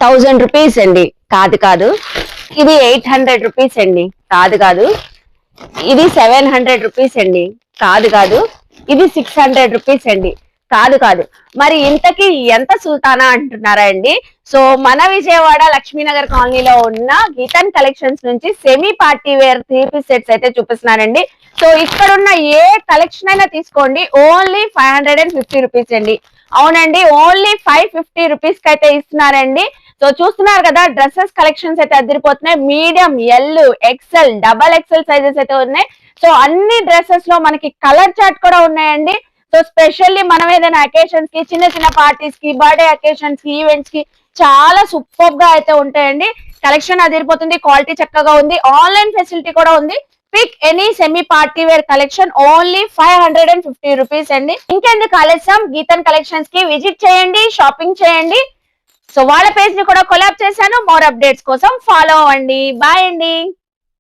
1000 rupees అండి. కాదు కాదు. ఇది 800 రూపీస్ అండి. కాదు కాదు. ఇది 700 రూపీస్ అండి. కాదు కాదు. ఇది 600 రూపీస్ అండి. కాదు కాదు. మరి ఇంతకీ ఎంత సుల్తానా అంటున్నారా అండి? సో మన విజయవాడ లక్ష్మీనగర్ కాలనీలో ఉన్న గీతన్ కలెక్షన్స్ నుంచి semi party wear 3 piece sets అయితే చూపిస్తున్నానండి. సో ఇక్కడ ఉన్న ఏ కలెక్షన్ అయినా తీసుకోండి, ఓన్లీ 550 రూపీస్ అండి. అవునండి, ఓన్లీ 550 రూపీస్ కి అయితే ఇస్తున్నారండి. సో చూస్తున్నారు కదా, డ్రెస్సెస్ కలెక్షన్స్ అయితే అదిరిపోతున్నాయి. Medium, L, XL, double XL sizes అయితే ఉన్నాయి. సో అన్ని డ్రెస్సెస్ లో మనకి కలర్ చార్ట్ కూడా ఉన్నాయండి. సో స్పెషల్లీ మనం ఏదైనా అకేషన్స్ కి, చిన్న చిన్న పార్టీస్ కి, బర్త్డే అకేషన్స్ కి, ఈవెంట్స్ కి చాలా సూపర్ గా అయితే ఉంటాయండి. కలెక్షన్ అదిరిపోతుంది, క్వాలిటీ చక్కగా ఉంది, ఆన్లైన్ ఫెసిలిటీ కూడా ఉంది. Pick any semi party wear collection only 550 rupees అండి. ఇంకెందుకు ఆలస్యం, గీతన్ కలెక్షన్స్ కి విజిట్ చేయండి, షాపింగ్ చేయండి. సో వాళ్ళ పేజ్ ని కూడా కొలాబ్ చేశాను. మోర్ అప్డేట్స్ కోసం ఫాలో అవ్వండి. బాయ్ అండి.